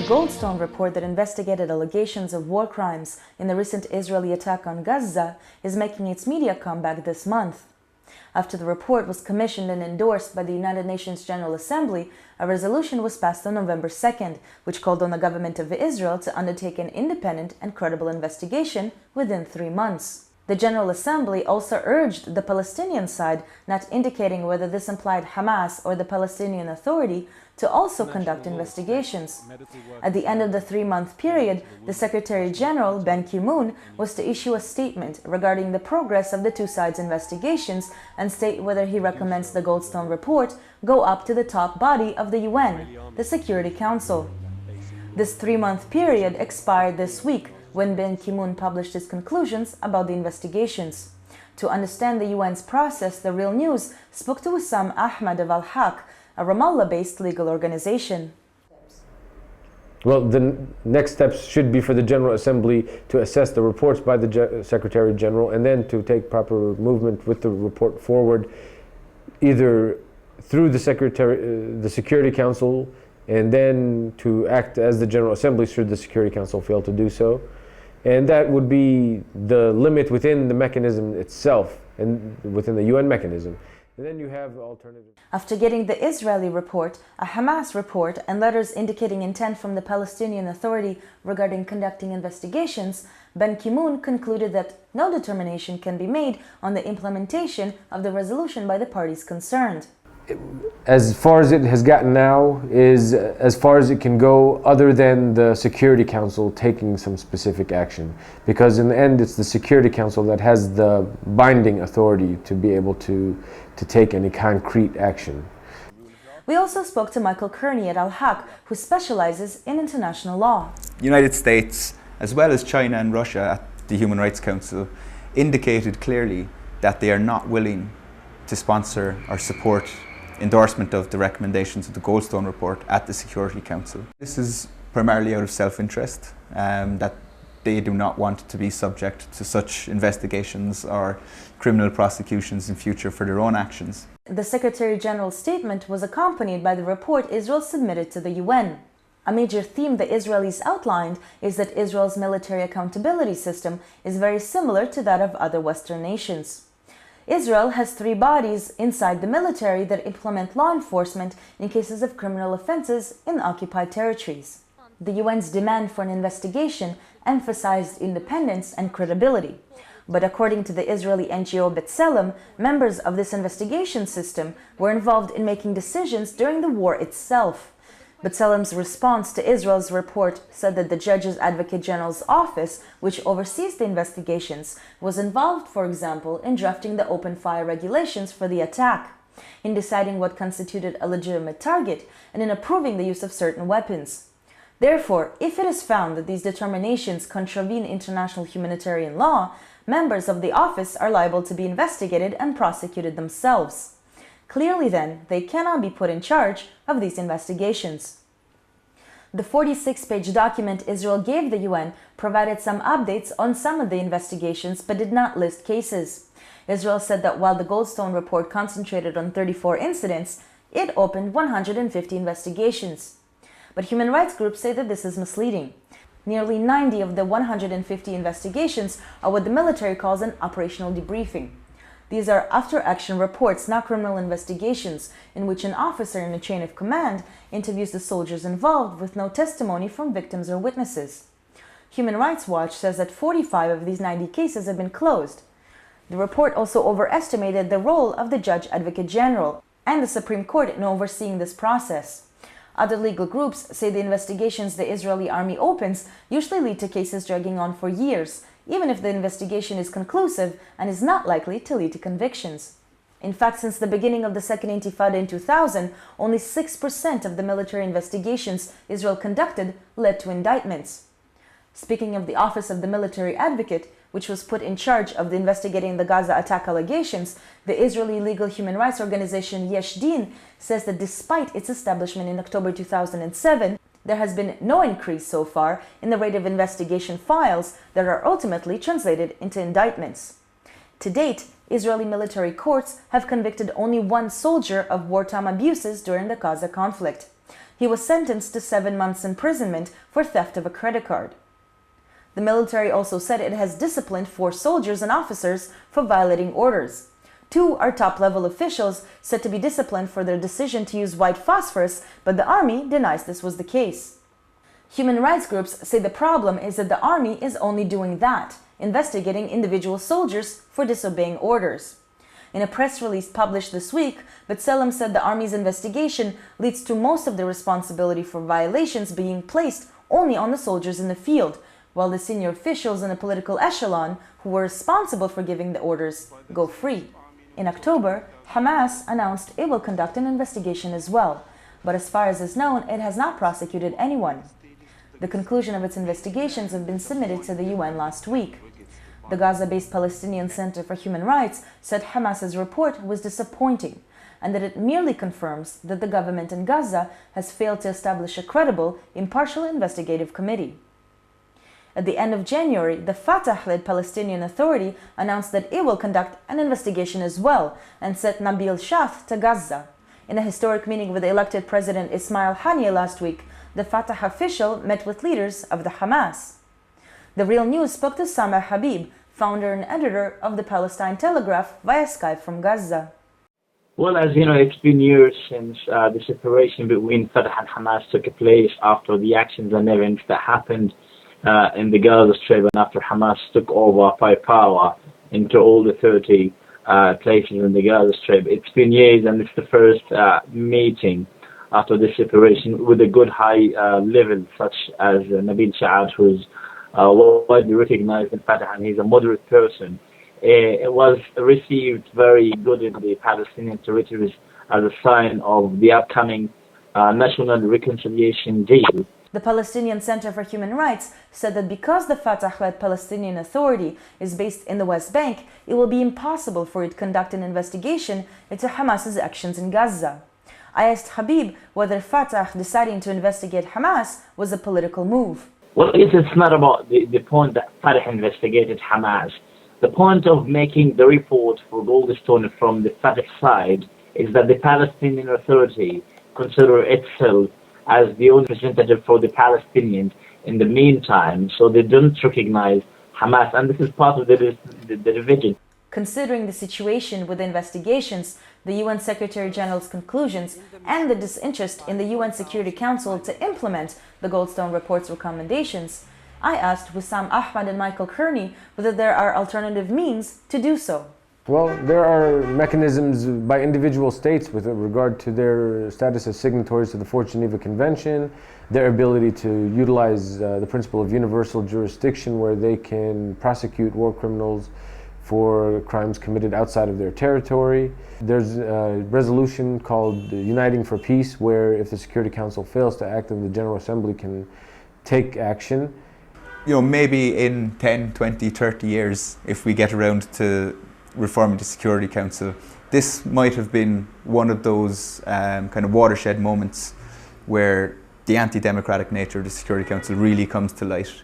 Goldstone report that investigated allegations of war crimes in the recent Israeli attack on Gaza is making its media comeback this month. After the report was commissioned and endorsed by the United Nations General Assembly, a resolution was passed on November 2nd, which called on the government of Israel to undertake an independent and credible investigation within 3 months. The General Assembly also urged the Palestinian side, not indicating whether this implied Hamas or the Palestinian Authority, to also conduct investigations. At the end of the 3-month period, the Secretary General, Ban Ki-moon, was to issue a statement regarding the progress of the two sides' investigations and state whether he recommends the Goldstone report go up to the top body of the UN, the Security Council. This 3-month period expired this week when Ban Ki-moon published his conclusions about the investigations. To understand the UN's process, The Real News spoke to Wissam Ahmed of Al-Haq, a Ramallah-based legal organization. Well, the next steps should be for the General Assembly to assess the reports by the Secretary General and then to take proper movement with the report forward, either through the Security Council, and then to act as the General Assembly should the Security Council fail to do so. And that would be the limit within the mechanism itself and within the UN mechanism. And then you have alternatives. After getting the Israeli report, a Hamas report, and letters indicating intent from the Palestinian Authority regarding conducting investigations, Ban Ki-moon concluded that no determination can be made on the implementation of the resolution by the parties concerned. As far as it has gotten now is as far as it can go, other than the Security Council taking some specific action. Because in the end, it's the Security Council that has the binding authority to be able to take any concrete action. We also spoke to Michael Kearney at Al-Haq, who specializes in international law. The United States, as well as China and Russia at the Human Rights Council, indicated clearly that they are not willing to sponsor or support endorsement of the recommendations of the Goldstone report at the Security Council. This is primarily out of self-interest, that they do not want to be subject to such investigations or criminal prosecutions in future for their own actions. The Secretary General's statement was accompanied by the report Israel submitted to the UN. A major theme the Israelis outlined is that Israel's military accountability system is very similar to that of other Western nations. Israel has 3 bodies inside the military that implement law enforcement in cases of criminal offenses in occupied territories. The UN's demand for an investigation emphasized independence and credibility. But according to the Israeli NGO B'Tselem, members of this investigation system were involved in making decisions during the war itself. B'Tselem's response to Israel's report said that the Judge's Advocate General's office, which oversees the investigations, was involved, for example, in drafting the open fire regulations for the attack, in deciding what constituted a legitimate target, and in approving the use of certain weapons. Therefore, if it is found that these determinations contravene international humanitarian law, members of the office are liable to be investigated and prosecuted themselves. Clearly then, they cannot be put in charge of these investigations. The 46-page document Israel gave the UN provided some updates on some of the investigations but did not list cases. Israel said that while the Goldstone report concentrated on 34 incidents, it opened 150 investigations. But human rights groups say that this is misleading. Nearly 90 of the 150 investigations are what the military calls an operational debriefing. These are after-action reports, not criminal investigations, in which an officer in a chain of command interviews the soldiers involved with no testimony from victims or witnesses. Human Rights Watch says that 45 of these 90 cases have been closed. The report also overestimated the role of the Judge Advocate General and the Supreme Court in overseeing this process. Other legal groups say the investigations the Israeli army opens usually lead to cases dragging on for years, even if the investigation is conclusive and is not likely to lead to convictions. In fact, since the beginning of the Second Intifada in 2000, only 6% of the military investigations Israel conducted led to indictments. Speaking of the Office of the Military Advocate, which was put in charge of investigating the Gaza attack allegations, the Israeli legal human rights organization Yesh Din says that despite its establishment in October 2007, there has been no increase so far in the rate of investigation files that are ultimately translated into indictments. To date, Israeli military courts have convicted only 1 soldier of wartime abuses during the Gaza conflict. he was sentenced to 7 months imprisonment for theft of a credit card. The military also said it has disciplined 4 soldiers and officers for violating orders. 2 are top-level officials said to be disciplined for their decision to use white phosphorus, but the army denies this was the case. Human rights groups say the problem is that the army is only doing that, investigating individual soldiers for disobeying orders. In a press release published this week, B'Tselem said the army's investigation leads to most of the responsibility for violations being placed only on the soldiers in the field, while the senior officials in the political echelon who were responsible for giving the orders go free. In October, Hamas announced it will conduct an investigation as well, but as far as is known, it has not prosecuted anyone. The conclusion of its investigations have been submitted to the UN last week. The Gaza-based Palestinian Center for Human Rights said Hamas's report was disappointing and that it merely confirms that the government in Gaza has failed to establish a credible, impartial investigative committee. At the end of January, the Fatah-led Palestinian Authority announced that it will conduct an investigation as well and sent Nabil Shath to Gaza. In a historic meeting with elected President Ismail Haniyeh last week, the Fatah official met with leaders of the Hamas. The Real News spoke to Samar Habib, founder and editor of the Palestine Telegraph, via Skype from Gaza. Well, as you know, it's been years since the separation between Fatah and Hamas took place after the actions and events that happened in the Gaza Strip and after Hamas took over by power into all the 30 places in the Gaza Strip. It's been years, and it's the first meeting after the separation with a good high level, such as Nabil Shaad, who's widely recognized in Fatah, and he's a moderate person. It was received very good in the Palestinian territories as a sign of the upcoming national reconciliation deal. The Palestinian Center for Human Rights said that because the Fatah-led Palestinian Authority is based in the West Bank, it will be impossible for it to conduct an investigation into Hamas's actions in Gaza. I asked Habib whether Fatah deciding to investigate Hamas was a political move. Well, it's not about the point that Fatah investigated Hamas. The point of making the report for Goldstone from the Fatah side is that the Palestinian Authority consider itself as the only representative for the Palestinians in the meantime, so they don't recognize Hamas, and this is part of the division. Considering the situation with the investigations, the UN Secretary General's conclusions, and the disinterest in the UN Security Council to implement the Goldstone report's recommendations, I asked Wissam Ahmad and Michael Kearney whether there are alternative means to do so. Well, there are mechanisms by individual states with regard to their status as signatories to the Fourth Geneva Convention, their ability to utilize the principle of universal jurisdiction where they can prosecute war criminals for crimes committed outside of their territory. There's a resolution called Uniting for Peace where if the Security Council fails to act, then the General Assembly can take action. You know, maybe in 10, 20, 30 years, if we get around to reforming the Security Council, this might have been one of those kind of watershed moments where the anti-democratic nature of the Security Council really comes to light.